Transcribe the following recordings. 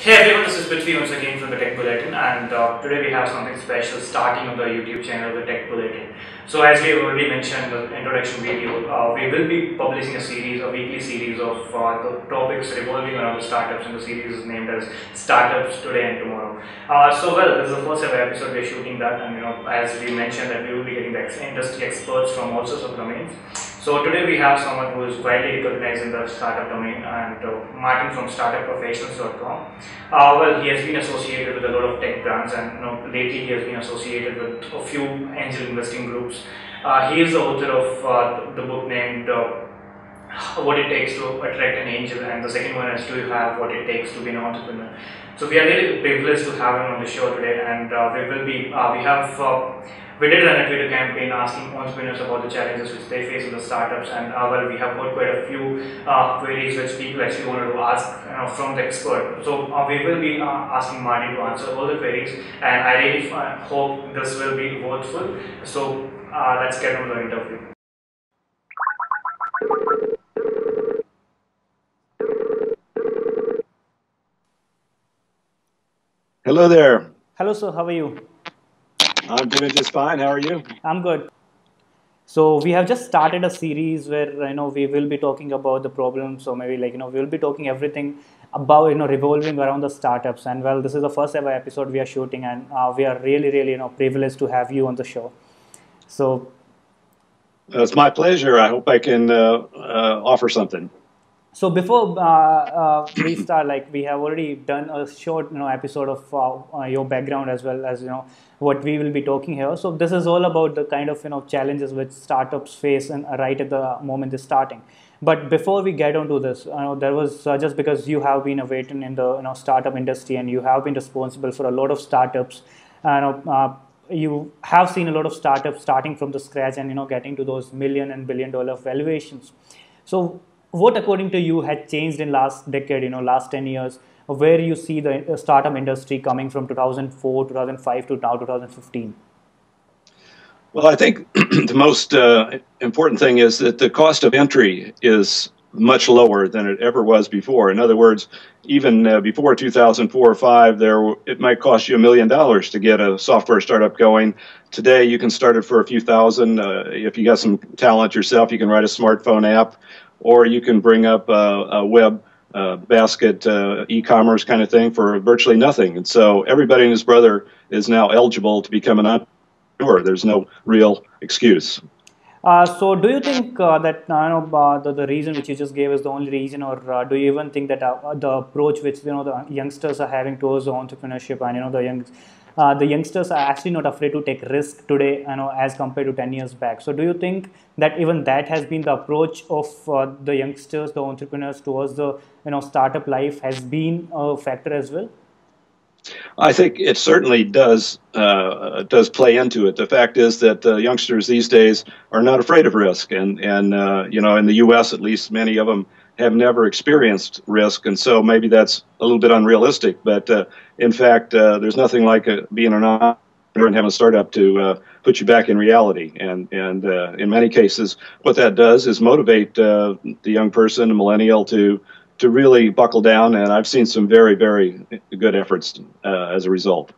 Hey everyone, this is Prithvi once again from the Tech Bulletin, and today we have something special starting on the YouTube channel, the Tech Bulletin. So as we have already mentioned in the introduction video, we will be publishing a weekly series of the topics revolving around the startups, and the series is named as Startups Today and Tomorrow. This is the first ever episode we are shooting that, and as we mentioned that we will be getting the industry experts from all sorts of domains. So today we have someone who is widely recognized in the startup domain, and Martin from startupprofessionals.com. He has been associated with a lot of tech brands, and lately he has been associated with a few angel investing groups. He is the author of the book named What It Takes to Attract an Angel, and the second one is Do You Have What It Takes to Be an Entrepreneur. So we are really privileged to have him on the show today, and we did run a Twitter campaign asking entrepreneurs about the challenges which they face in the startups, and we have got quite a few queries which people actually wanted to ask from the expert. So we will be asking Martin to answer all the queries, and I really hope this will be worthwhile. So let's get on the interview. Hello there. Hello, sir. How are you? I'm doing just fine. How are you? I'm good. So we have just started a series where we will be talking about the problems, or maybe we will be talking everything about revolving around the startups. And well, this is the first ever episode we are shooting, and we are really privileged to have you on the show. So it's my pleasure. I hope I can offer something. So before we start, we have already done a short, episode of your background as well as what we will be talking here. So this is all about the kind of challenges which startups face and right at the moment they're starting. But before we get onto this, there was just because you have been a veteran in the startup industry and you have been responsible for a lot of startups. You have seen a lot of startups starting from the scratch and getting to those million and billion dollar valuations. So what, according to you, had changed in last decade, last 10 years, where you see the startup industry coming from 2004, 2005 to now 2015? Well, I think the most important thing is that the cost of entry is much lower than it ever was before. In other words, even before 2004 or 5, it might cost you $1 million to get a software startup going. Today, you can start it for a few thousand. If you got some talent yourself, you can write a smartphone app, or you can bring up a web basket e-commerce kind of thing for virtually nothing. And so everybody and his brother is now eligible to become an entrepreneur. There's no real excuse. So do you think that the reason which you just gave is the only reason, or do you even think that the approach which the youngsters are having towards the entrepreneurship, and the youngsters are actually not afraid to take risk today, as compared to 10 years back? So do you think that even that has been the approach of the youngsters, the entrepreneurs towards the startup life has been a factor as well? I think it certainly does play into it. The fact is that youngsters these days are not afraid of risk, and in the U.S. at least, many of them have never experienced risk, and so maybe that's a little bit unrealistic. But in fact, there's nothing like being an entrepreneur and having a startup to put you back in reality. And in many cases, what that does is motivate the young person, a millennial, to really buckle down, and I've seen some very, very good efforts as a result.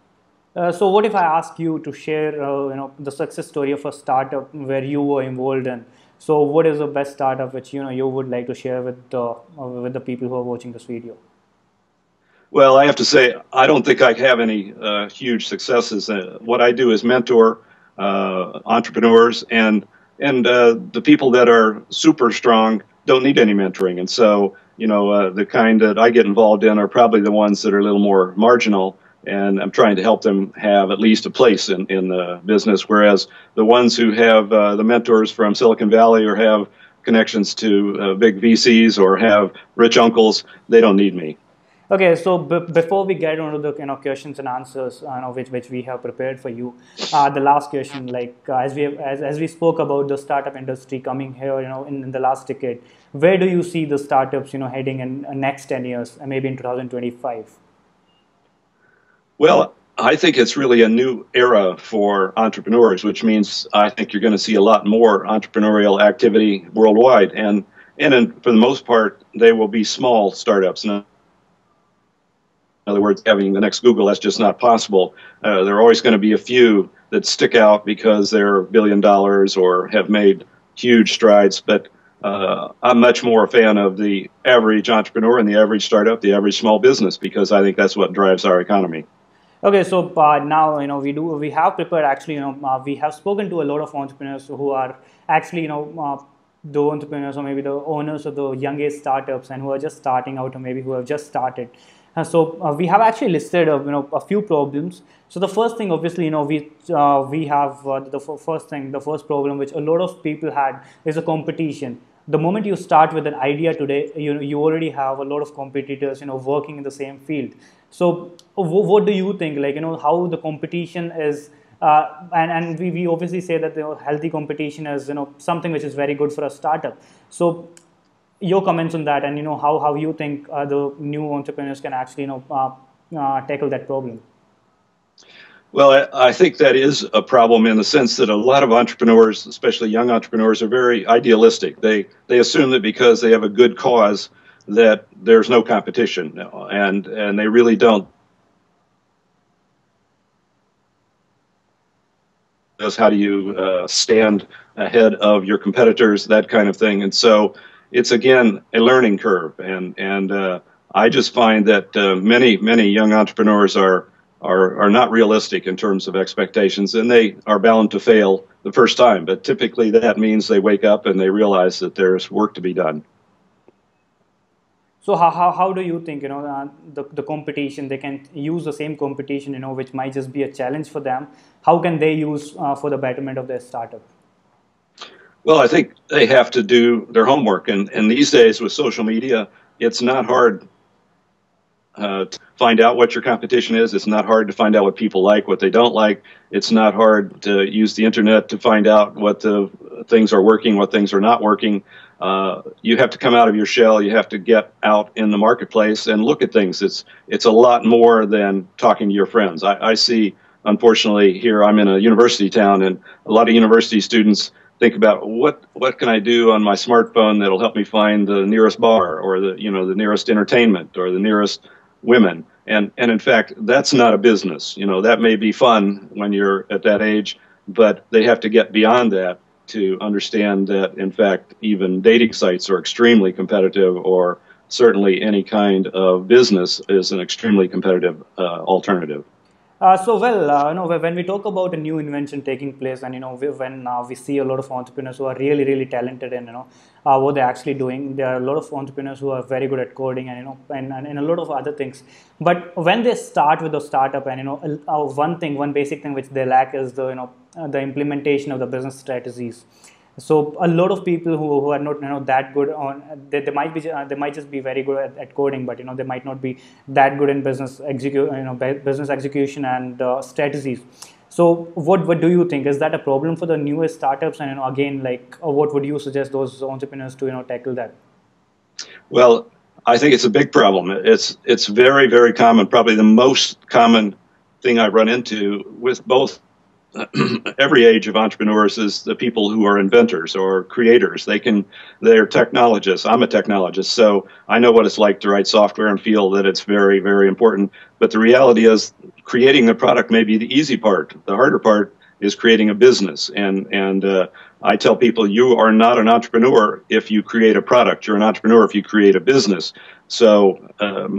So what if I ask you to share, the success story of a startup where you were involved in? So what is the best startup which you would like to share with the people who are watching this video? Well, I have to say, I don't think I have any huge successes. What I do is mentor entrepreneurs, and the people that are super strong don't need any mentoring, and so the kind that I get involved in are probably the ones that are a little more marginal, and I'm trying to help them have at least a place in the business, whereas the ones who have the mentors from Silicon Valley or have connections to big VCs or have rich uncles, they don't need me. Okay, so before we get into the questions and answers which we have prepared for you, the last question, as we spoke about the startup industry coming here, in the last decade, where do you see the startups heading in next 10 years, maybe in 2025? Well, I think it's really a new era for entrepreneurs, which means I think you're going to see a lot more entrepreneurial activity worldwide, and for the most part, they will be small startups. In other words, having the next Google, that's just not possible. There are always going to be a few that stick out because they're $1 billion or have made huge strides. But I'm much more a fan of the average entrepreneur and the average startup, the average small business, because I think that's what drives our economy. Okay, so now we have prepared actually we have spoken to a lot of entrepreneurs who are actually the entrepreneurs or maybe the owners of the young age startups and who are just starting out or maybe who have just started. So we have actually listed a few problems. So the first thing, obviously, we have the first problem which a lot of people had is a competition. The moment you start with an idea today, you already have a lot of competitors working in the same field. So what do you think, like how the competition is, and we obviously say that healthy competition is something which is very good for a startup. So your comments on that, and how you think the new entrepreneurs can actually tackle that problem. Well, I think that is a problem in the sense that a lot of entrepreneurs, especially young entrepreneurs, are very idealistic. They assume that because they have a good cause that there's no competition, and they really don't. How do you stand ahead of your competitors, that kind of thing. And so it's, again, a learning curve. And I just find that many young entrepreneurs are not realistic in terms of expectations, and they are bound to fail the first time. But typically that means they wake up and they realize that there's work to be done. So how do you think the competition, they can use the same competition which might just be a challenge for them? How can they use for the betterment of their startup? Well, I think they have to do their homework, and these days with social media, it's not hard to find out what your competition is. It's not hard to find out what people like, what they don't like. It's not hard to use the internet to find out what things are working, what things are not working. You have to come out of your shell. You have to get out in the marketplace and look at things. It's a lot more than talking to your friends. I see, unfortunately, here I'm in a university town, and a lot of university students think about what can I do on my smartphone that'll help me find the nearest bar or the nearest entertainment or the nearest women. And in fact, that's not a business. That may be fun when you're at that age, but they have to get beyond that to understand that, in fact, even dating sites are extremely competitive, or certainly any kind of business is an extremely competitive alternative. When we talk about a new invention taking place, and when we see a lot of entrepreneurs who are really talented in what they're actually doing, there are a lot of entrepreneurs who are very good at coding and and a lot of other things. But when they start with a startup, and one basic thing which they lack is the implementation of the business strategies. So a lot of people who are not that good on they might just be very good at coding, but they might not be that good in business execution and strategies. So what do you think, is that a problem for the newest startups? And again, what would you suggest those entrepreneurs to tackle that? Well, I think it's a big problem. It's very common. Probably the most common thing I run into with both every age of entrepreneurs is the people who are inventors or creators. They're technologists. I'm a technologist, so I know what it's like to write software and feel that it's very important. But the reality is, creating the product may be the easy part. The harder part is creating a business. And I tell people, you are not an entrepreneur if you create a product. You're an entrepreneur if you create a business. So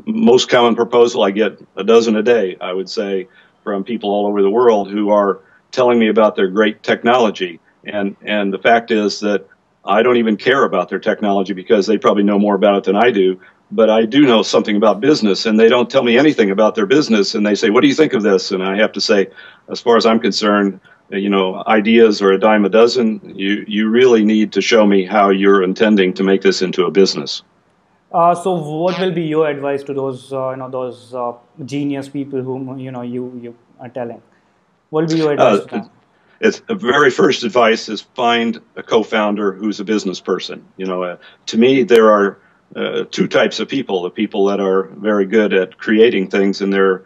most common proposal, I get a dozen a day, I would say, from people all over the world who are telling me about their great technology. And the fact is that I don't even care about their technology because they probably know more about it than I do. But I do know something about business, and they don't tell me anything about their business. And they say, what do you think of this? And I have to say, as far as I'm concerned, ideas are a dime a dozen. You really need to show me how you're intending to make this into a business. So what will be your advice to those genius people whom you are telling? What will be your advice to them? It's the very first advice is find a co-founder who's a business person. To me, there are two types of people: the people that are very good at creating things, and they're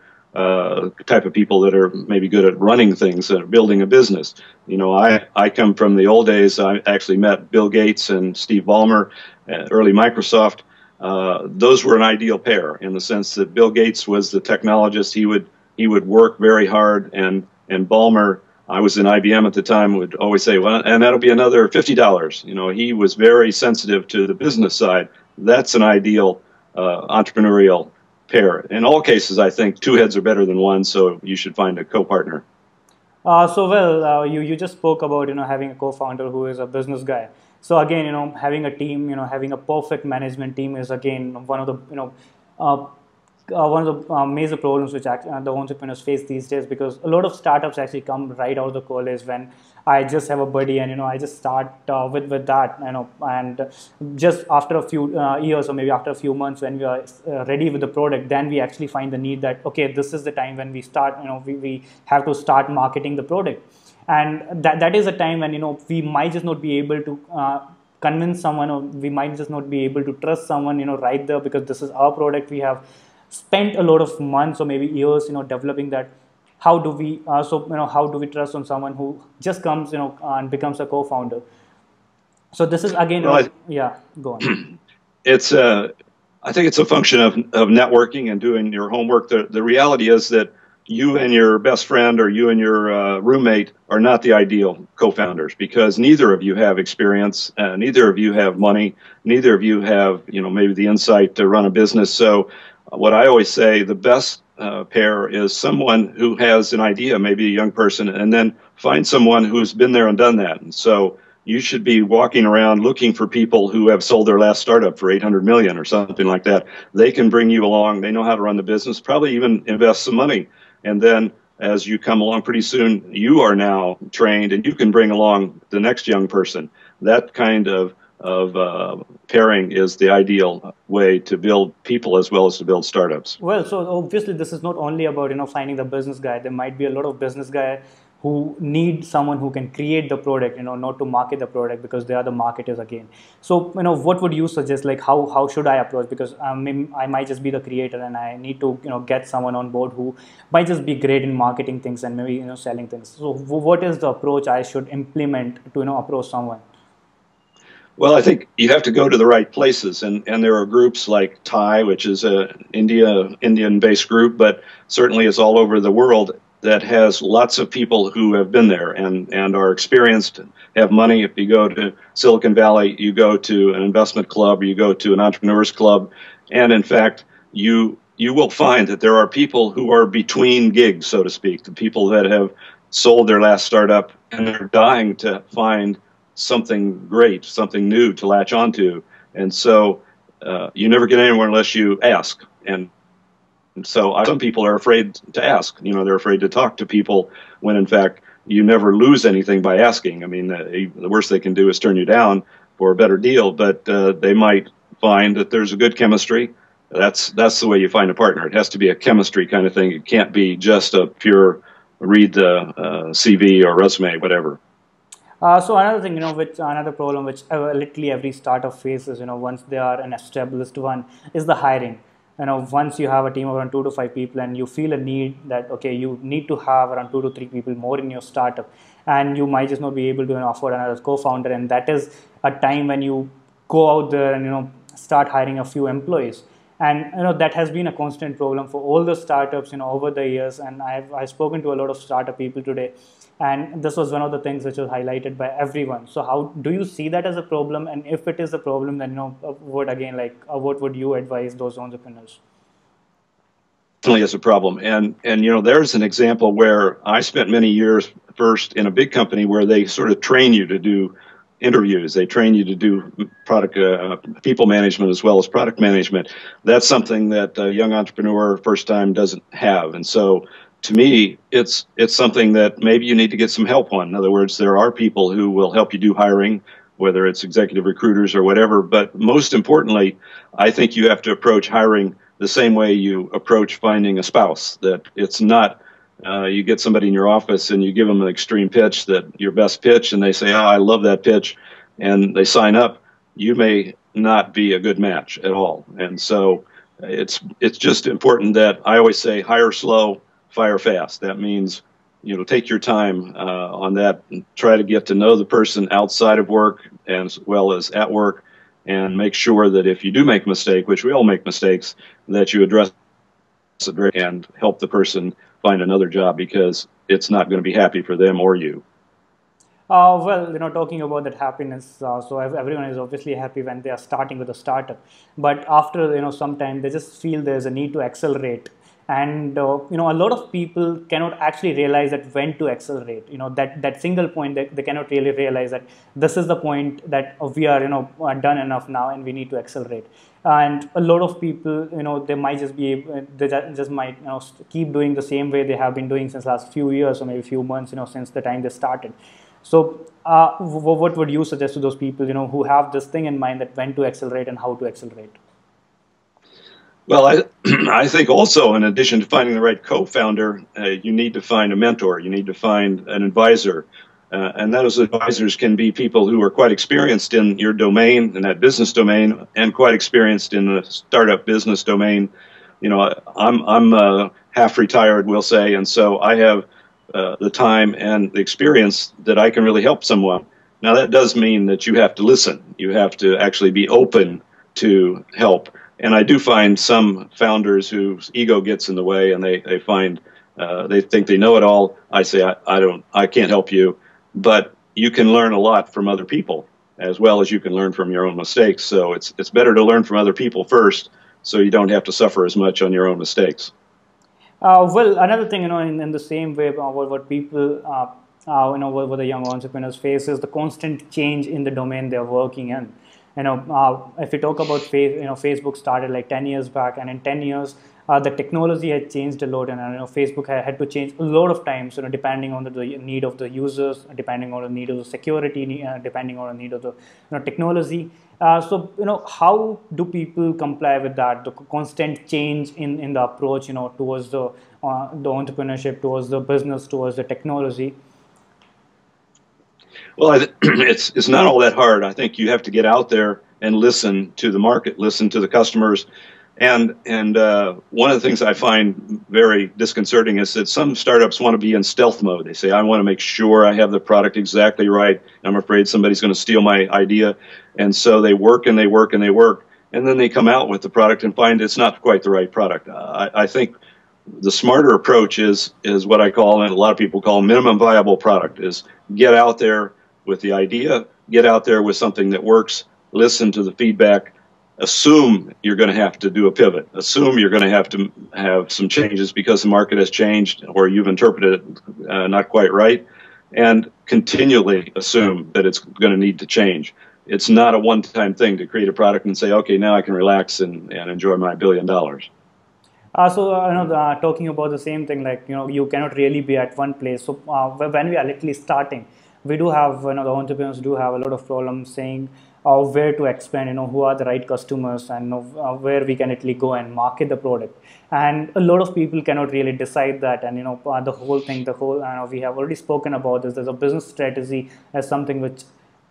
type of people that are maybe good at running things, building a business. I come from the old days. I actually met Bill Gates and Steve Ballmer at early Microsoft. those were an ideal pair in the sense that Bill Gates was the technologist. He would work very hard, and Ballmer, I was in IBM at the time, would always say, well, and that'll be another $50. You know, he was very sensitive to the business side. That's an ideal entrepreneurial pair. In all cases, I think two heads are better than one, so you should find a co-partner. You just spoke about having a co-founder who is a business guy. So again, having a team, having a perfect management team is again one of the one of the major problems which the entrepreneurs face these days, because a lot of startups actually come right out of the college when I just have a buddy and I just start with that, and just after a few years or maybe after a few months when we are ready with the product, then we actually find the need that okay, this is the time when we start, we have to start marketing the product, and that is a time when we might just not be able to convince someone, or we might just not be able to trust someone right there, because this is our product. We have spent a lot of months or maybe years developing that. How do we how do we trust on someone who just comes and becomes a co-founder? So this is again, well, yeah, go on. It's I think it's a function of networking and doing your homework. The reality is that you and your best friend or you and your roommate are not the ideal co-founders, because neither of you have experience, neither of you have money, neither of you have maybe the insight to run a business. So what I always say, the best pair is someone who has an idea, maybe a young person, and then find someone who's been there and done that. And so you should be walking around looking for people who have sold their last startup for 800 million or something like that. They can bring you along. They know how to run the business, probably even invest some money. And then as you come along, pretty soon you are now trained and you can bring along the next young person. That kind of pairing is the ideal way to build people as well as to build startups. Well, so obviously this is not only about finding the business guy. There might be a lot of business guy who need someone who can create the product, not to market the product, because they are the marketers again. So what would you suggest, like how should I approach? Because I might just be the creator and I need to get someone on board who might just be great in marketing things and maybe selling things. So what is the approach I should implement to approach someone? Well, I think you have to go to the right places, and there are groups like TIE, which is an Indian-based group, but certainly is all over the world, that has lots of people who have been there and are experienced, have money. If you go to Silicon Valley, you go to an investment club, you go to an entrepreneurs club, and in fact, you will find that there are people who are between gigs, so to speak, the people that have sold their last startup and they're dying to find something great, something new to latch onto. And so you never get anywhere unless you ask. And so some people are afraid to ask. They're afraid to talk to people when, in fact, you never lose anything by asking. I mean, the worst they can do is turn you down for a better deal, but they might find that there's a good chemistry. That's the way you find a partner. It has to be a chemistry kind of thing. It can't be just a pure read the CV or resume, whatever. So another thing, another problem which literally every startup faces, once they are an established one, is the hiring. Once you have a team of around 2 to 5 people and you feel a need that, okay, you need to have around 2 to 3 people more in your startup, and you might just not be able to afford another co-founder, and that is a time when you go out there and, start hiring a few employees. And that has been a constant problem for all the startups over the years, and I've spoken to a lot of startup people today, and this was one of the things which was highlighted by everyone. So how do you see that as a problem? And if it is a problem, then what would you advise those entrepreneurs? Definitely is a problem, and there's an example where I spent many years first in a big company where they sort of train you to do interviews. They train you to do product people management as well as product management. That's something that a young entrepreneur first time doesn't have, and so to me, it's something that maybe you need to get some help on. In other words, there are people who will help you do hiring, whether it's executive recruiters or whatever. But most importantly, I think you have to approach hiring the same way you approach finding a spouse. That it's not you get somebody in your office and you give them an extreme pitch, that your best pitch, and they say, "Oh, I love that pitch," and they sign up. You may not be a good match at all. And so it's just important that I always say, hire slow, fire fast. That means, take your time on that and try to get to know the person outside of work as well as at work, and make sure that if you do make a mistake, which we all make mistakes, that you address it and help the person find another job, because it's not going to be happy for them or you. Well, talking about that happiness, so everyone is obviously happy when they are starting with a startup, but after some time they just feel there's a need to accelerate, and a lot of people cannot actually realize that when to accelerate. That single point that they cannot really realize that this is the point that we are done enough now and we need to accelerate. And a lot of people, they might just be they just might keep doing the same way they have been doing since last few years or maybe few months, since the time they started. So, what would you suggest to those people, who have this thing in mind that when to accelerate and how to accelerate? Well, I think also, in addition to finding the right co-founder, you need to find a mentor. You need to find an advisor. And those advisors can be people who are quite experienced in your domain, in that business domain, and quite experienced in the startup business domain. I'm half retired, we'll say, and so I have the time and the experience that I can really help someone. Now, that does mean that you have to listen. You have to actually be open to help. And I do find some founders whose ego gets in the way, and they find they think they know it all. I say, I can't help you, but you can learn a lot from other people as well as you can learn from your own mistakes. So it's better to learn from other people first, so you don't have to suffer as much on your own mistakes. Well, another thing, in the same way, what people, what the young entrepreneurs face is the constant change in the domain they're working in. If we talk about Facebook started like 10 years back, and in 10 years, the technology had changed a lot, and Facebook had to change a lot of times, depending on the need of the users, depending on the need of the security, depending on the need of the technology. So, how do people comply with that? The constant change in the approach, towards the entrepreneurship, towards the business, towards the technology. Well, it's not all that hard. I think you have to get out there and listen to the market, listen to the customers. And one of the things I find very disconcerting is that some startups want to be in stealth mode. They say, I want to make sure I have the product exactly right. I'm afraid somebody's going to steal my idea. And so they work and they work and they work. And then they come out with the product and find it's not quite the right product. I think the smarter approach is what I call, and a lot of people call, minimum viable product, is get out there with the idea, get out there with something that works, listen to the feedback, assume you're going to have to do a pivot, assume you're going to have some changes because the market has changed or you've interpreted it not quite right, and continually assume that it's going to need to change. It's not a one-time thing to create a product and say, okay, now I can relax and enjoy my $1 billion. Talking about the same thing, like you cannot really be at one place. So when we are literally starting, we do have the entrepreneurs do have a lot of problems saying where to expand, who are the right customers, and where we can actually go and market the product. And a lot of people cannot really decide that. And the whole thing, we have already spoken about this. There's a business strategy as something which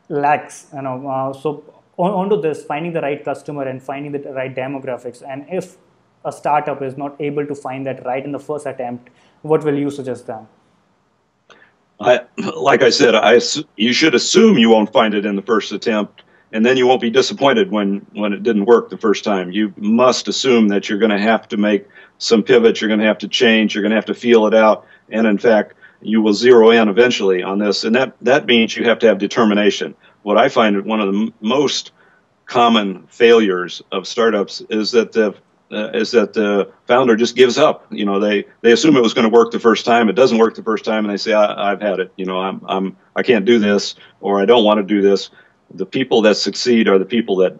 lacks. So onto this, finding the right customer and finding the right demographics. And if a startup is not able to find that right in the first attempt, what will you suggest them? Like I said, you should assume you won't find it in the first attempt, and then you won't be disappointed when it didn't work the first time. You must assume that you're going to have to make some pivots, you're going to have to change, you're going to have to feel it out, and in fact, you will zero in eventually on this, and that means you have to have determination. What I find one of the most common failures of startups is that the founder just gives up. They assume it was going to work the first time. It doesn't work the first time, and they say, I've had it. I can't do this, or I don't want to do this. The people that succeed are the people that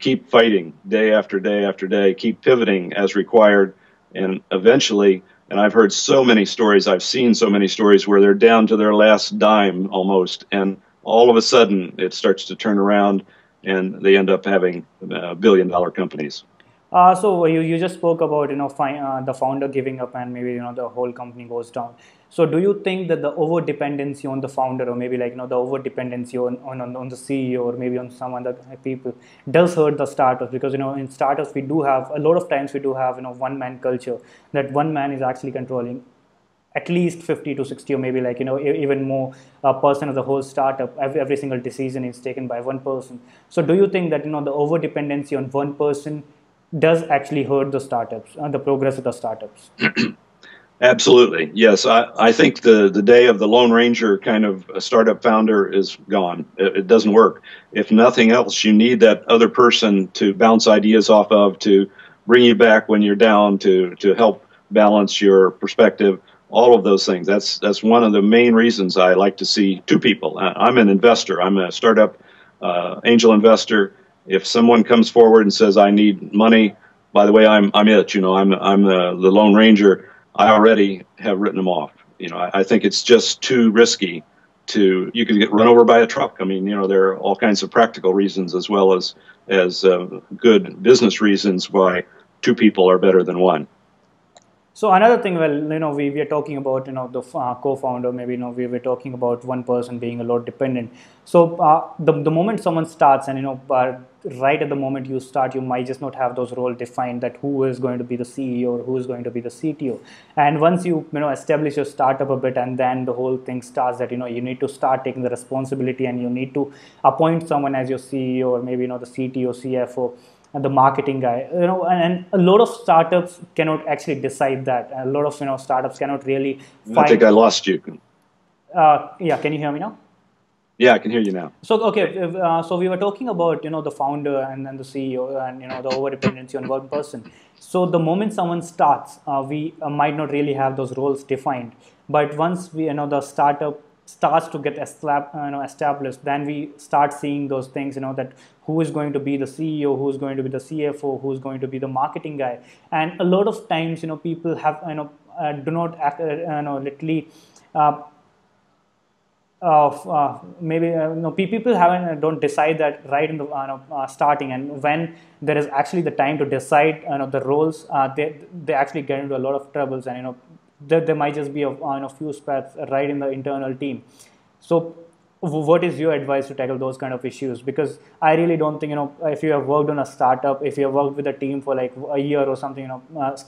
keep fighting day after day after day, keep pivoting as required, and eventually. And I've heard so many stories. I've seen so many stories where they're down to their last dime almost, and all of a sudden it starts to turn around, and they end up having billion-dollar companies. So you just spoke about the founder giving up and maybe the whole company goes down. So do you think that the over dependency on the founder, or maybe like the over dependency on the CEO, or maybe on some other people, does hurt the startups? Because in startups we do have a lot of times we do have one man culture, that one man is actually controlling at least 50 to 60, or maybe like even more percent of the whole startup. Every single decision is taken by one person. So do you think that the over dependency on one person does actually hurt the startups, the progress of the startups? Absolutely. Yes. I think the day of the Lone Ranger kind of a startup founder is gone. It doesn't work. If nothing else, you need that other person to bounce ideas off of, to bring you back when you're down, to help balance your perspective, all of those things. That's one of the main reasons I like to see two people. I'm an investor. I'm a startup angel investor. If someone comes forward and says, I need money, by the way, I'm it. I'm the Lone Ranger. I already have written them off. I think it's just too risky you could get run over by a truck. I mean, there are all kinds of practical reasons as well as good business reasons why two people are better than one. So another thing, well, we are talking about, the co-founder, maybe, we were talking about one person being a lot dependent. So the moment someone starts and, right at the moment you start, you might just not have those roles defined, that who is going to be the CEO or who is going to be the CTO. And once you, establish your startup a bit, and then the whole thing starts that, you need to start taking the responsibility, and you need to appoint someone as your CEO, or maybe, the CTO, CFO, and the marketing guy, and a lot of startups cannot actually decide that. A lot of startups cannot really find. I think I lost you. Yeah, can you hear me now? Yeah, I can hear you now. So okay, so we were talking about the founder and then the CEO, and the over dependency on one person. So the moment someone starts, we might not really have those roles defined, but once we the startup starts to get established, then we start seeing those things, that who is going to be the CEO, who is going to be the CFO, who is going to be the marketing guy. And a lot of times people have do not act, literally maybe people haven't don't decide that right in the starting, and when there is actually the time to decide the roles, they actually get into a lot of troubles, and there might just be a few spats right in the internal team. So what is your advice to tackle those kind of issues? Because I really don't think if you have worked on a startup, if you have worked with a team for like a year or something,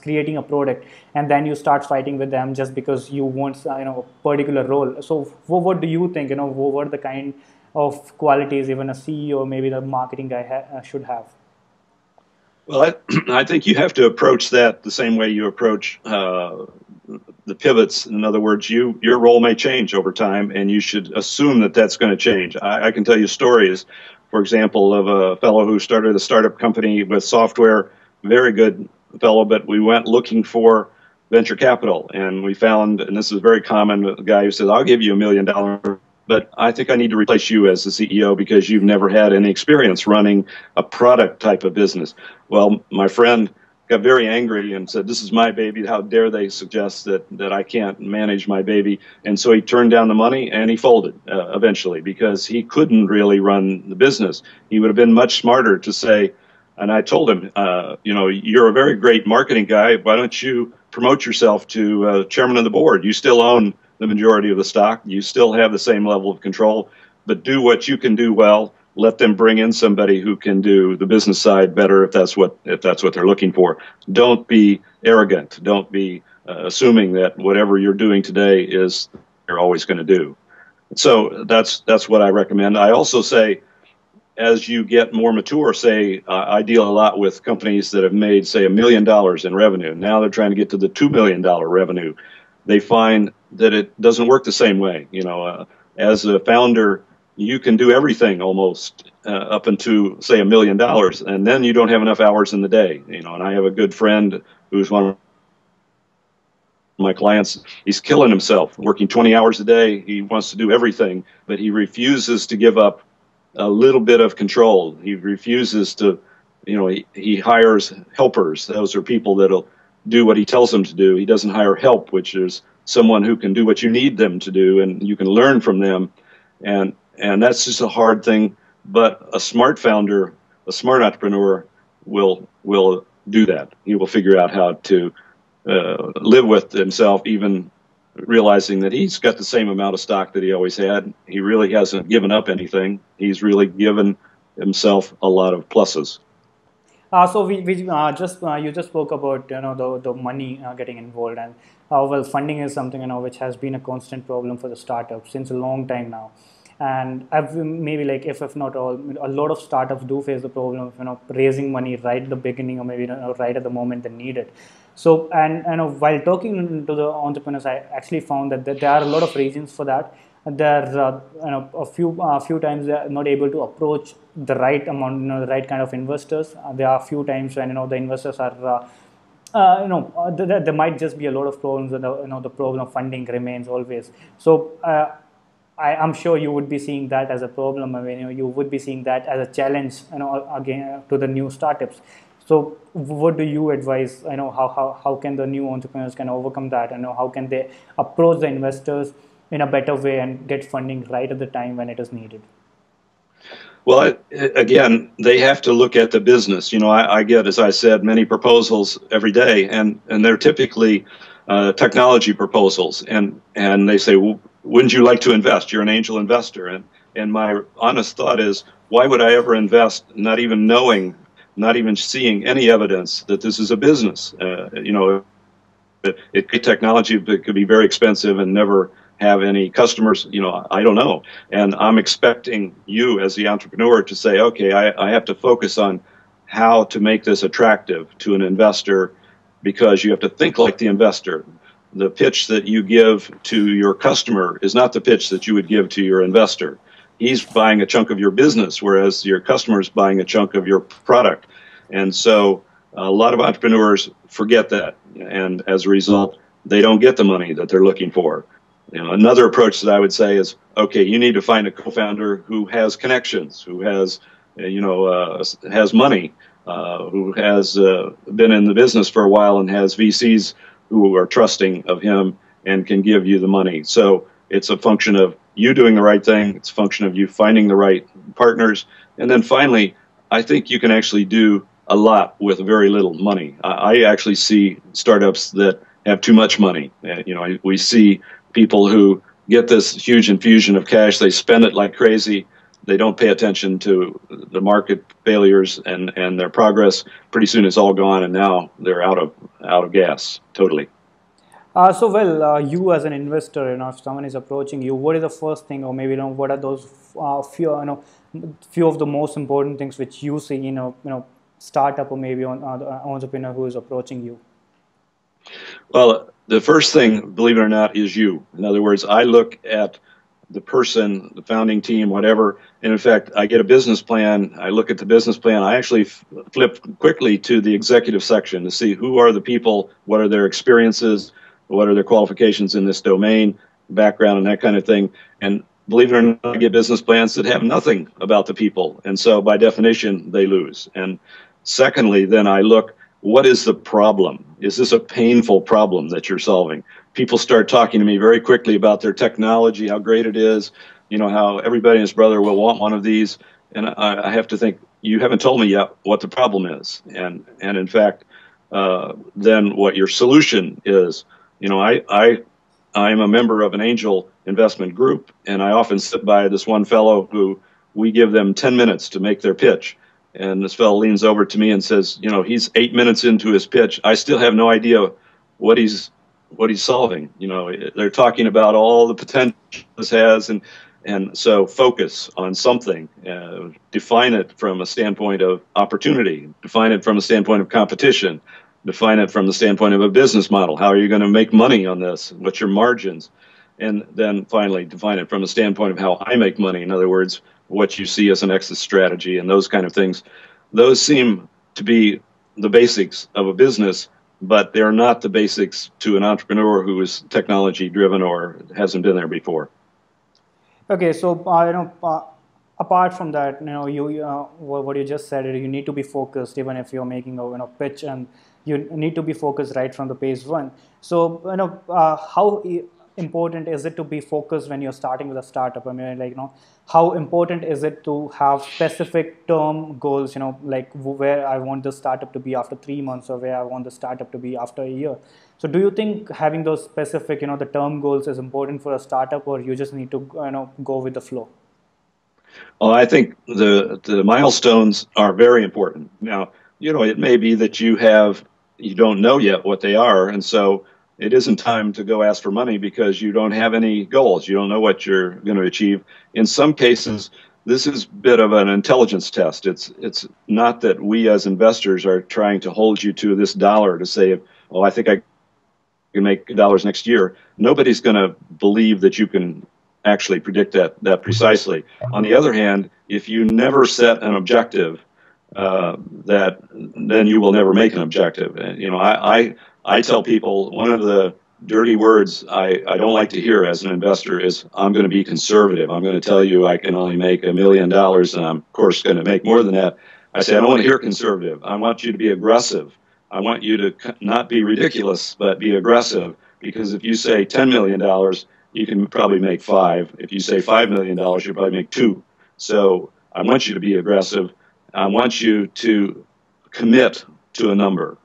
creating a product, and then you start fighting with them just because you want a particular role. So what do you think what are the kind of qualities even a CEO, maybe the marketing guy should have? Well, I think you have to approach that the same way you approach the pivots. In other words, your role may change over time, and you should assume that that's going to change. I can tell you stories, for example, of a fellow who started a startup company with software, very good fellow, but we went looking for venture capital, and we found, and this is very common, a guy who said, I'll give you $1 million, but I think I need to replace you as the CEO because you've never had any experience running a product type of business. Well, my friend got very angry and said, this is my baby. How dare they suggest that I can't manage my baby? And so he turned down the money and he folded eventually because he couldn't really run the business. He would have been much smarter to say, and I told him, you're a very great marketing guy. Why don't you promote yourself to chairman of the board? You still own the majority of the stock. You still have the same level of control, but do what you can do well. Let them bring in somebody who can do the business side better if that's what they're looking for. Don't be arrogant. Don't be assuming that whatever you're doing today is you're always going to do. So that's what I recommend. I also say, as you get more mature, say I deal a lot with companies that have made, say, $1 million in revenue. Now they're trying to get to the $2 million revenue. They find that it doesn't work the same way. As a founder, you can do everything almost up into, say, $1 million, and then you don't have enough hours in the day. And I have a good friend who's one of my clients. He's killing himself, working 20 hours a day. He wants to do everything, but he refuses to give up a little bit of control. He refuses to, he hires helpers. Those are people that'll do what he tells them to do. He doesn't hire help, which is someone who can do what you need them to do, and you can learn from them. And that's just a hard thing. But a smart founder, a smart entrepreneur will do that. He will figure out how to live with himself, even realizing that he's got the same amount of stock that he always had. He really hasn't given up anything. He's really given himself a lot of pluses. So we just you just spoke about the money getting involved, and well, funding is something which has been a constant problem for the startups since a long time now. And I've maybe like if not all, a lot of startups do face the problem of raising money right at the beginning, or maybe right at the moment they need it. So, and while talking to the entrepreneurs, I actually found that there are a lot of reasons for that. There are a few times they are not able to approach the right amount, the right kind of investors. There are a few times when the investors are there might just be a lot of problems, and the problem of funding remains always. So I'm sure you would be seeing that as a problem. I mean, you would be seeing that as a challenge, again to the new startups. So, what do you advise? How can the new entrepreneurs can overcome that? How can they approach the investors in a better way and get funding right at the time when it is needed? Well, again, they have to look at the business. I get, as I said, many proposals every day, and they're typically technology proposals, and they say, well, wouldn't you like to invest? You're an angel investor, and my honest thought is, why would I ever invest, not even knowing, not even seeing any evidence that this is a business? Technology could be very expensive and never have any customers. I don't know. And I'm expecting you as the entrepreneur to say, okay, I have to focus on how to make this attractive to an investor, because you have to think like the investor. The pitch that you give to your customer is not the pitch that you would give to your investor. He's buying a chunk of your business, whereas your customer is buying a chunk of your product. And so a lot of entrepreneurs forget that, and as a result, they don't get the money that they're looking for. Another approach that I would say is, okay, you need to find a co-founder who has connections, who has, has money, who has been in the business for a while and has VCs who are trusting of him and can give you the money. So it's a function of you doing the right thing. It's a function of you finding the right partners. And then finally, I think you can actually do a lot with very little money. I actually see startups that have too much money. We see people who get this huge infusion of cash, they spend it like crazy, they don't pay attention to the market failures and their progress. Pretty soon it's all gone, and now they're out of gas totally. You as an investor, if someone is approaching you, what is the first thing, or maybe what are those few of the most important things which you see, startup or maybe on entrepreneur who is approaching you? Well, the first thing, believe it or not, is you. In other words, I look at the person, the founding team, whatever, and in fact, I get a business plan, I look at the business plan, I actually flip quickly to the executive section to see who are the people, what are their experiences, what are their qualifications in this domain, background, and that kind of thing. And believe it or not, I get business plans that have nothing about the people, and so by definition, they lose. And secondly, then I look, what is the problem? Is this a painful problem that you're solving? People start talking to me very quickly about their technology, how great it is, how everybody and his brother will want one of these. And I have to think, you haven't told me yet what the problem is. And in fact, then what your solution is. I'm a member of an angel investment group, and I often sit by this one fellow who we give them 10 minutes to make their pitch. And this fellow leans over to me and says, he's 8 minutes into his pitch. I still have no idea what he's solving. They're talking about all the potential this has, and so focus on something. Define it from a standpoint of opportunity. Define it from a standpoint of competition. Define it from the standpoint of a business model. How are you going to make money on this? What's your margins? And then finally, define it from a standpoint of how I make money. In other words, what you see as an exit strategy and those kind of things. Those seem to be the basics of a business, but they're not the basics to an entrepreneur who is technology driven or hasn't been there before. Okay, so apart from that, what you just said, you need to be focused even if you're making a pitch, and you need to be focused right from the phase one. So how important is it to be focused when you're starting with a startup? I mean, how important is it to have specific term goals? Like where I want the startup to be after 3 months, or where I want the startup to be after a year. So do you think having those specific, the term goals is important for a startup, or you just need to, go with the flow? Well, I think the milestones are very important. Now, it may be that you don't know yet what they are, and so it isn't time to go ask for money because you don't have any goals. You don't know what you're going to achieve. In some cases, this is a bit of an intelligence test. It's not that we as investors are trying to hold you to this dollar to say, oh, I think I can make dollars next year. Nobody's going to believe that you can actually predict that precisely. On the other hand, if you never set an objective, then you will never make an objective. And I tell people one of the dirty words I don't like to hear as an investor is I'm going to be conservative. I'm going to tell you I can only make $1 million, and I'm of course going to make more than that. I say I don't want to hear conservative. I want you to be aggressive. I want you to not be ridiculous, but be aggressive. Because if you say $10 million, you can probably make 5. If you say $5 million, you'll probably make 2. So I want you to be aggressive. I want you to commit to a number.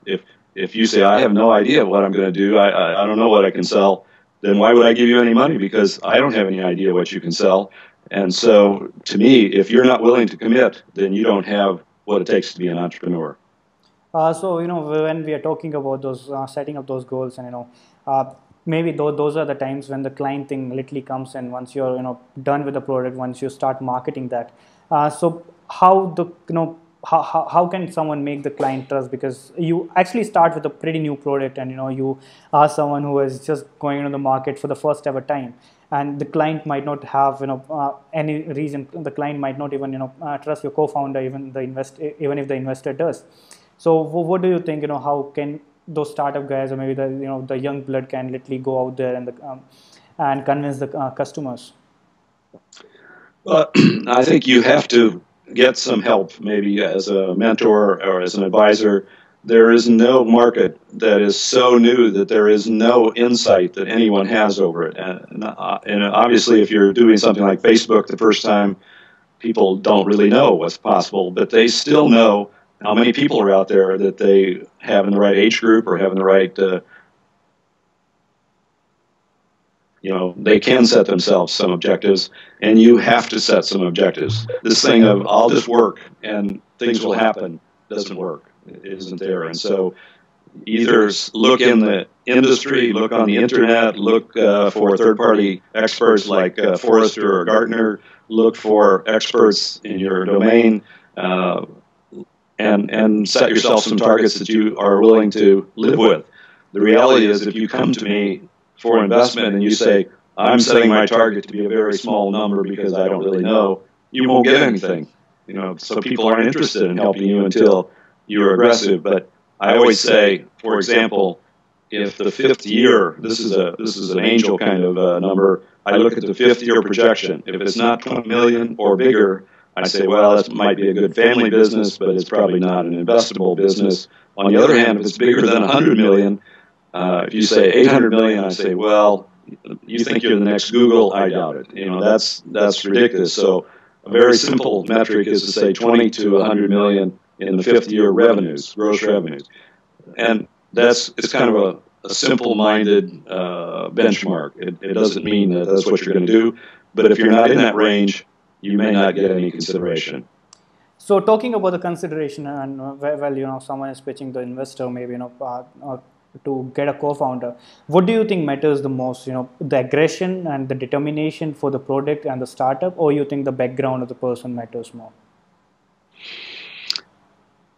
If you say, I have no idea what I'm going to do, I don't know what I can sell, then why would I give you any money? Because I don't have any idea what you can sell. And so to me, if you're not willing to commit, then you don't have what it takes to be an entrepreneur. So when we are talking about those setting up those goals, and maybe those are the times when the client thing literally comes in. Once you're done with the product, once you start marketing that. So how how can someone make the client trust? Because you actually start with a pretty new product, and you are someone who is just going into the market for the first ever time, and the client might not have any reason. The client might not even trust your co-founder, even if the investor does. So what do you think? How can those startup guys, or maybe the young blood, can literally go out there and convince the customers? Well, I think you have to get some help, maybe as a mentor or as an advisor. There is no market that is so new that there is no insight that anyone has over it. And obviously, if you're doing something like Facebook the first time, people don't really know what's possible, but they still know how many people are out there that they have in the right age group or have in the right, they can set themselves some objectives, and you have to set some objectives. This thing of I'll just work and things will happen doesn't work. It isn't there. And so either look in the industry, look on the internet, look for third-party experts like Forrester or Gartner, look for experts in your domain, and set yourself some targets that you are willing to live with. The reality is, if you come to me for investment and you say, I'm setting my target to be a very small number because I don't really know, you won't get anything. So people aren't interested in helping you until you're aggressive. But I always say, for example, if the 5th year, this is an angel kind of number, I look at the 5th year projection. If it's not 20 million or bigger, I say, well, that might be a good family business, but it's probably not an investable business. On the other hand, if it's bigger than 100 million, if you say 800 million, I say, well, you think you're the next Google? I doubt it. That's ridiculous. So a very simple metric is to say 20 to 100 million in the 5th year revenues, gross revenues. And it's kind of a simple-minded benchmark. It doesn't mean that that's what you're going to do, but if you're not in that range, you may not get any consideration. So talking about the consideration, and someone is pitching the investor, maybe to get a co-founder, what do you think matters the most? The aggression and the determination for the product and the startup, or you think the background of the person matters more?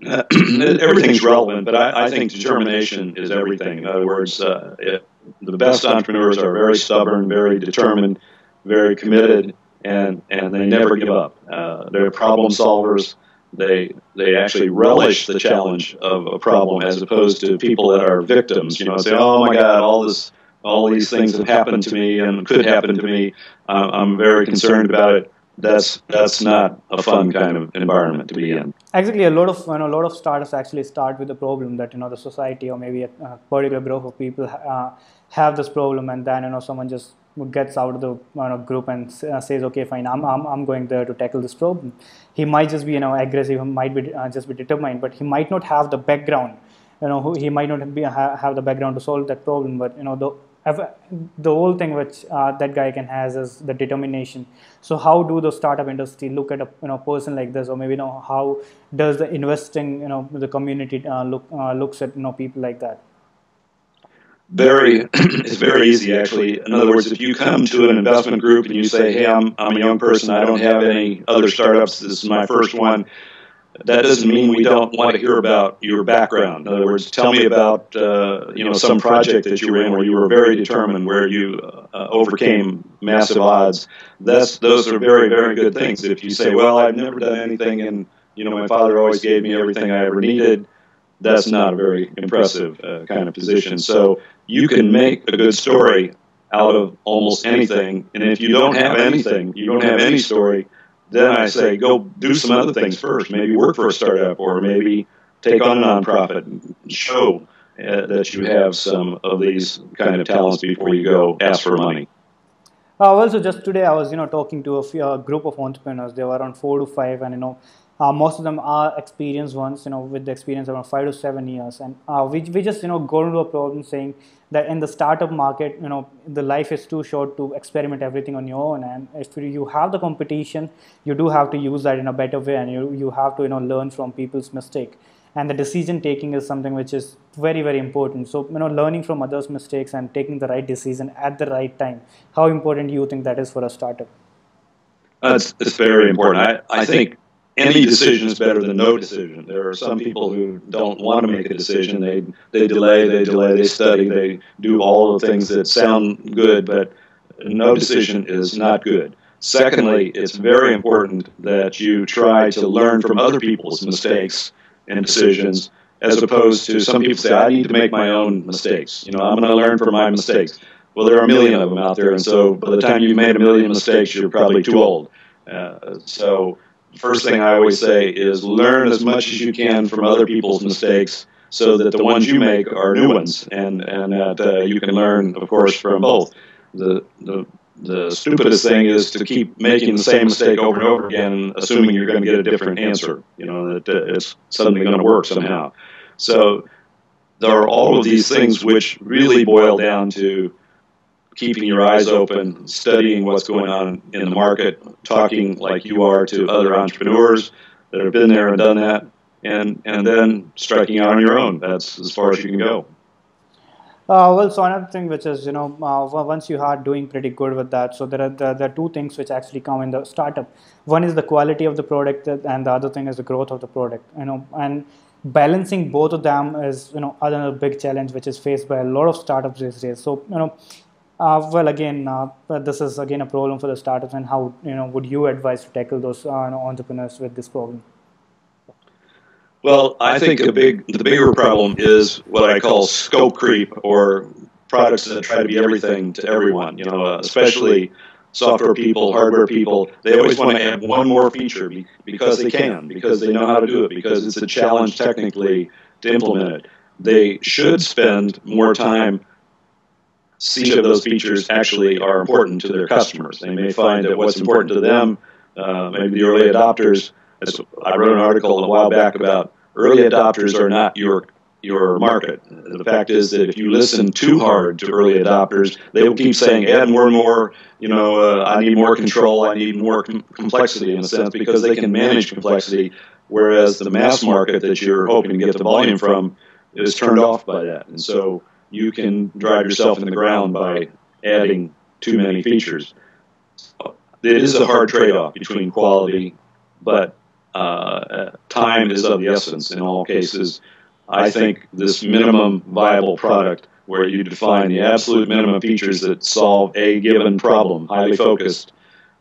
Everything's relevant, but I think determination is everything. In other words, the best entrepreneurs are very stubborn, very determined, very committed, and they never give up. They're problem solvers. They actually relish the challenge of a problem, as opposed to people that are victims. Say, oh my God, all these things have happened to me and could happen to me. I'm very concerned about it. That's not a fun kind of environment to be in. Exactly, a lot of startups actually start with the problem that the society or maybe a particular group of people have this problem, and then someone just gets out of the group and says, okay, fine, I'm going there to tackle this problem. He might just be aggressive, he might be just be determined, but he might not have the background. He might not have the background to solve that problem. But the whole thing which that guy can has is the determination. So how do the startup industry look at a person like this, or maybe how does the investing the community looks at people like that? Very, it's very easy actually. In other words, if you come to an investment group and you say, "Hey, I'm a young person. I don't have any other startups. This is my first one." That doesn't mean we don't want to hear about your background. In other words, tell me about some project that you were in where you were very determined, where you overcame massive odds. Those are very, very good things. If you say, "Well, I've never done anything, and my father always gave me everything I ever needed," that's not a very impressive kind of position. So you can make a good story out of almost anything. And if you don't have anything, you don't have any story, then I say go do some other things first. Maybe work for a startup, or maybe take on a nonprofit and show that you have some of these kind of talents before you go ask for money. Well, so just today I was talking to a group of entrepreneurs. They were around 4 to 5, and most of them are experienced ones, with the experience around 5 to 7 years. And we just, go into a problem saying that in the startup market, the life is too short to experiment everything on your own. And if you have the competition, you do have to use that in a better way, and you have to, learn from people's mistake. And the decision taking is something which is very, very important. So, learning from others' mistakes and taking the right decision at the right time. How important do you think that is for a startup? It's very important. I think any decision is better than no decision. There are some people who don't want to make a decision. They delay, they study, they do all the things that sound good, but no decision is not good. Secondly, it's very important that you try to learn from other people's mistakes and decisions, as opposed to some people say, I need to make my own mistakes. I'm going to learn from my mistakes. Well, there are a million of them out there, and so by the time you've made a million mistakes, you're probably too old. So the first thing I always say is learn as much as you can from other people's mistakes, so that the ones you make are new ones, and that you can learn, of course, from both. The stupidest thing is to keep making the same mistake over and over again, assuming you're going to get a different answer, that it's suddenly going to work somehow. So there are all of these things which really boil down to keeping your eyes open, studying what's going on in the market, talking like you are to other entrepreneurs that have been there and done that, and then striking out on your own. That's as far as you can go. Well, so another thing which is, once you are doing pretty good with that, so there are two things which actually come in the startup. One is the quality of the product, and the other thing is the growth of the product, and balancing both of them is, another big challenge which is faced by a lot of startups these days. So, well, again, this is again a problem for the startups, and how, would you advise to tackle those entrepreneurs with this problem? Well, I think the bigger problem is what I call scope creep, or products that try to be everything to everyone. Especially software people, hardware people. They always want to add one more feature because they can, because they know how to do it, because it's a challenge technically to implement it. They should spend more time. Each of those features actually are important to their customers. They may find that what's important to them, maybe the early adopters. I wrote an article a while back about early adopters are not your market. The fact is that if you listen too hard to early adopters, they will keep saying, add more and more, I need more control, I need more complexity, in a sense, because they can manage complexity, whereas the mass market that you're hoping to get the volume from is turned off by that. And so you can drive yourself in the ground by adding too many features. It is a hard trade-off between quality, but time is of the essence in all cases. I think this minimum viable product, where you define the absolute minimum features that solve a given problem, highly focused,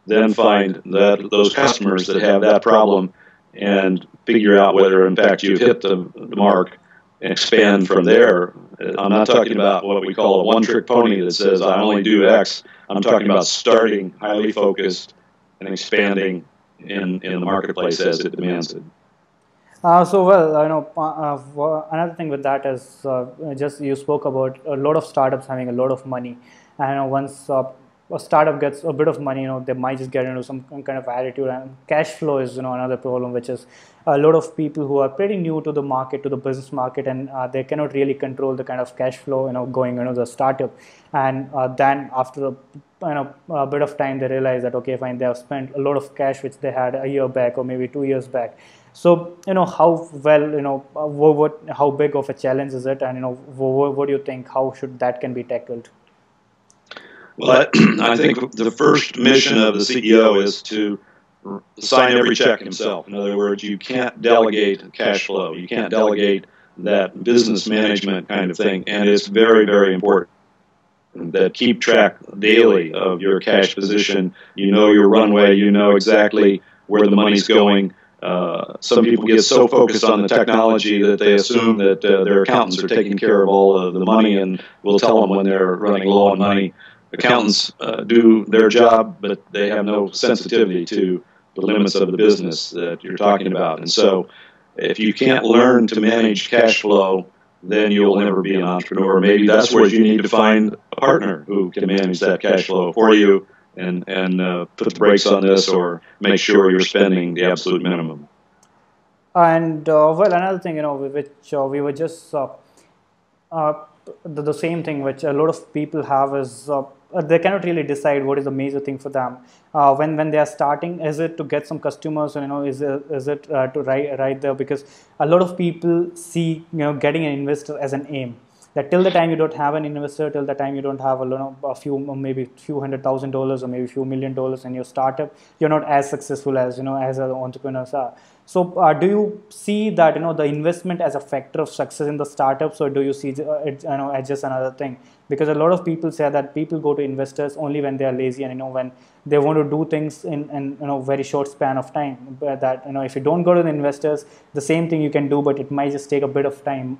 then find those customers that have that problem and figure out whether, in fact, you've hit the mark and expand from there. I'm not talking about what we call a one-trick pony that says, I only do X. I'm talking about starting highly focused and expanding in the marketplace as it demands it. So, well, another thing with that is just you spoke about a lot of startups having a lot of money, and once a startup gets a bit of money, they might just get into some kind of attitude, and cash flow is another problem, which is a lot of people who are pretty new to the market, to the business market, and they cannot really control the kind of cash flow going into the startup, and then after a bit of time they realize that okay, fine, they have spent a lot of cash which they had a year back or maybe 2 years back. So how well how big of a challenge is it, and what do you think, how should that can be tackled? Well, I think the first mission of the CEO is to sign every check himself. In other words, you can't delegate cash flow. You can't delegate that business management kind of thing. And it's very, very important that keep track daily of your cash position. You know your runway. You know exactly where the money's going. Some people get so focused on the technology that they assume that their accountants are taking care of all of the money and will tell them when they're running low on money. Accountants do their job, but they have no sensitivity to the limits of the business that you're talking about. And so if you can't learn to manage cash flow, then you'll never be an entrepreneur. Maybe that's where you need to find a partner who can manage that cash flow for you and put the brakes on this or make sure you're spending the absolute minimum. And well, another thing, which we were just the same thing which a lot of people have is they cannot really decide what is the major thing for them when they are starting. Is it to get some customers, is it to ride there? Because a lot of people see getting an investor as an aim, that till the time you don't have an investor, till the time you don't have a few, maybe few $100,000 or maybe few $1 million in your startup, you're not as successful as as other entrepreneurs are. So do you see that the investment as a factor of success in the startups, or do you see it as just another thing? Because a lot of people say that people go to investors only when they are lazy and when they want to do things in very short span of time. But that if you don't go to the investors, the same thing you can do, but it might just take a bit of time.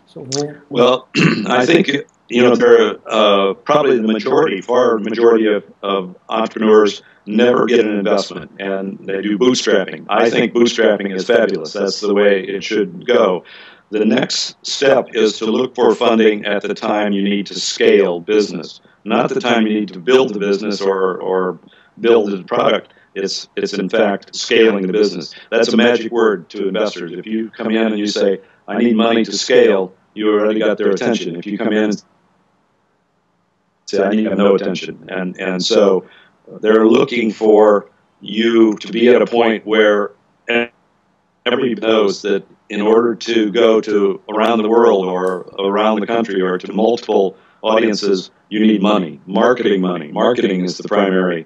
So well, I think there are probably the far majority of entrepreneurs never get an investment, and they do bootstrapping. I think bootstrapping is fabulous. That's the way it should go. The next step is to look for funding at the time you need to scale business, not the time you need to build the business or build the product. It's in fact scaling the business. That's a magic word to investors. If you come in and you say, I need money to scale, you already got their attention. If you come in and say, I need no attention. And so they're looking for you to be at a point where everybody knows that in order to go to around the world or around the country or to multiple audiences, you need money, marketing money. Marketing is the primary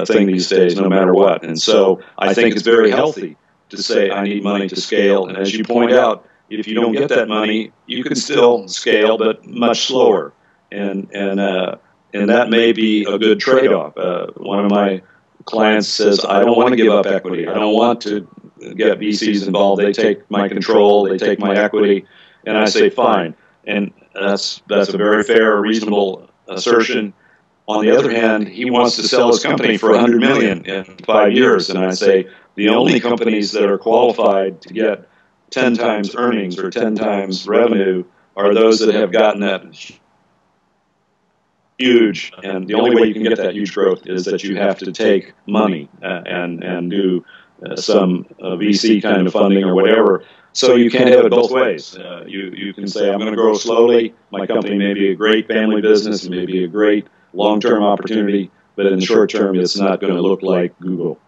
thing these days, no matter what. And so I think it's very healthy to say, I need money to scale. And as you point out, if you don't get that money, you can still scale, but much slower. And that may be a good trade-off. One of my clients says, I don't want to give up equity. I don't want to get VCs involved. They take my control. They take my equity. And I say, fine. And that's a very fair, reasonable assertion. On the other hand, he wants to sell his company for $100 million in 5 years. And I say, the only companies that are qualified to get 10 times earnings or 10 times revenue are those that have gotten that huge, and the only way you can get that huge growth is that you have to take money and do some VC kind of funding or whatever. So you can't have it both ways. You can say, I'm going to grow slowly. My company may be a great family business, it may be a great long-term opportunity, but in the short term, it's not going to look like Google.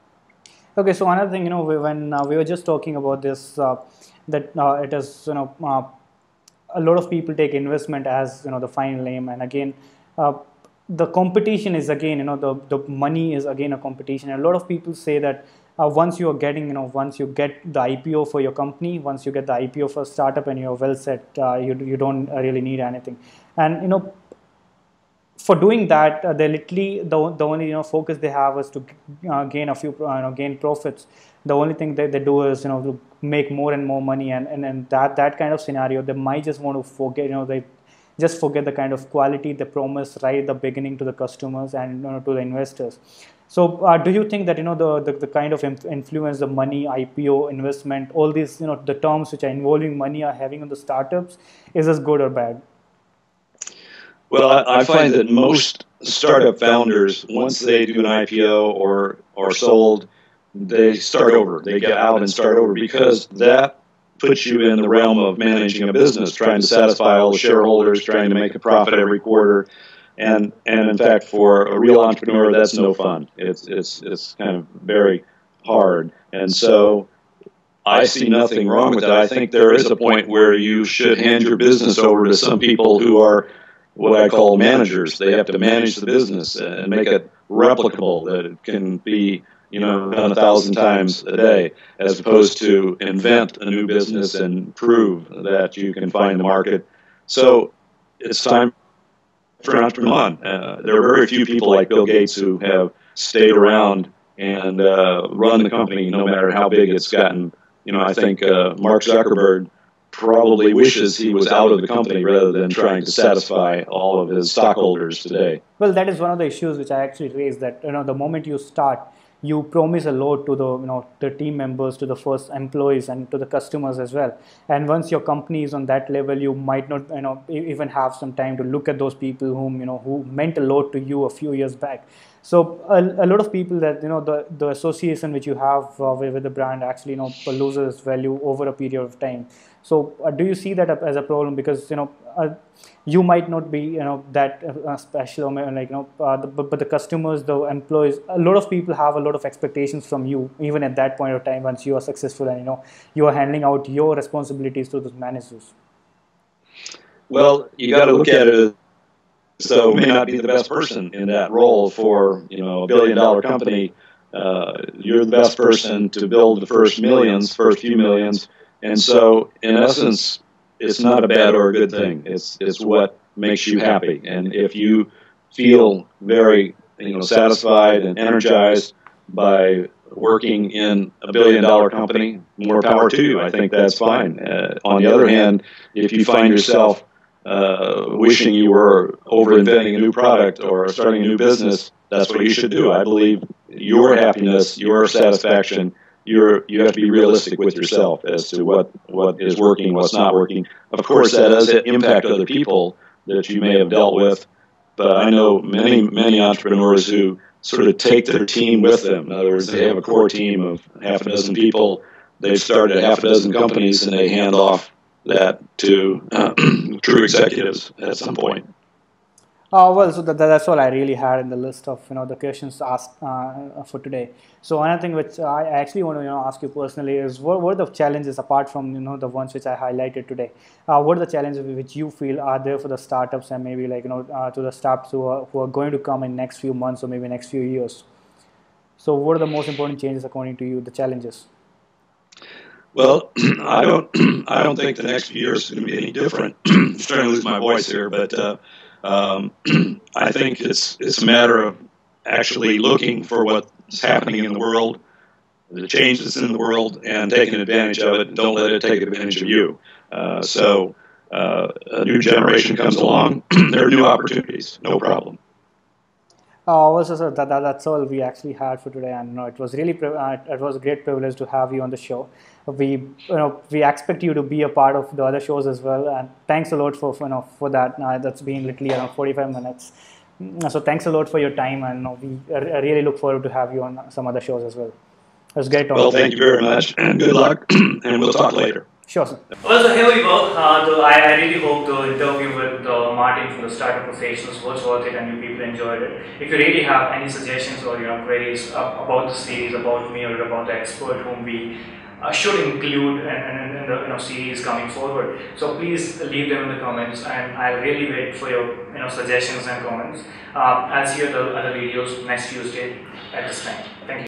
Okay, so another thing, when we were just talking about this, that it is, a lot of people take investment as, the final aim. And again, the competition is again, the money is again a competition. And a lot of people say that once you are getting, once you get the IPO for your company, once you get the IPO for a startup and you're well set, you don't really need anything. And, for doing that, they literally, the only, focus they have is to gain a few, gain profits. The only thing that they do is, to make more and more money. And that kind of scenario, they might just want to forget, they just forget the kind of quality they promise right at the beginning to the customers and to the investors. So do you think that the kind of influence the money, IPO, investment, all these the terms which are involving money are having on the startups is as good or bad? Well, I find that most startup founders, once they do an IPO or sold, they start over. They get out and start over because that puts you in the realm of managing a business, trying to satisfy all the shareholders, trying to make a profit every quarter. And in fact, for a real entrepreneur, that's no fun. It's kind of very hard. And so I see nothing wrong with that. I think there is a point where you should hand your business over to some people who are what I call managers. They have to manage the business and make it replicable, that it can be done 1,000 times a day, as opposed to invent a new business and prove that you can find the market. So it's time for an entrepreneur. There are very few people like Bill Gates who have stayed around and run the company no matter how big it's gotten. I think Mark Zuckerberg probably wishes he was out of the company rather than trying to satisfy all of his stockholders today. Well, that is one of the issues which I actually raised, that the moment you start, you promise a lot to the team members, to the first employees, and to the customers as well. And once your company is on that level, you might not even have some time to look at those people who meant a lot to you a few years back. So a lot of people that the association which you have with the brand actually loses value over a period of time. So do you see that as a problem? Because you might not be that special, or but the customers, the employees, a lot of people have a lot of expectations from you, even at that point of time, once you are successful and you are handling out your responsibilities to those managers. Well, you got to look at it. So you may not be the best person in that role for a $1 billion company. You're the best person to build the first few millions. And so, in essence, it's not a bad or a good thing. It's what makes you happy. And if you feel very satisfied and energized by working in a $1 billion company, more power to you. I think that's fine. On the other hand, if you find yourself wishing you were over inventing a new product or starting a new business, that's what you should do. I believe your happiness, your satisfaction, you have to be realistic with yourself as to what is working, what's not working. Of course, that does impact other people that you may have dealt with, but I know many entrepreneurs who sort of take their team with them. In other words, they have a core team of half a dozen people. They've started half a dozen companies, and they hand off that to true executives at some point. Well, so that's all I really had in the list of the questions asked for today. So another thing which I actually want to ask you personally is, what are the challenges apart from the ones which I highlighted today? What are the challenges which you feel are there for the startups and maybe to the startups who are going to come in next few months or maybe next few years? So what are the most important changes according to you, the challenges? Well, I don't think the next few years is going to be any different. I'm starting to lose my voice here, but I think it's a matter of actually looking for what's happening in the world, the changes in the world, and taking advantage of it. Don't let it take advantage of you. So a new generation comes along, there are new opportunities, no problem. Also, sir, that's all we actually had for today, and it was really it was a great privilege to have you on the show. We expect you to be a part of the other shows as well, and thanks a lot for that. That's been literally around 45 minutes. So thanks a lot for your time, and we really look forward to have you on some other shows as well. It was great talking. Well, thank you very much, and good luck, and we'll talk later. Sure, sir. Well, so here we go. I really hope the interview with Martin from the Startup Professionals was worth it and you people enjoyed it. If you really have any suggestions or queries about the series, about me, or about the expert whom we should include in the series coming forward, so please leave them in the comments, and I'll really wait for your suggestions and comments. I'll see you at the other videos next Tuesday at this time. Thank you.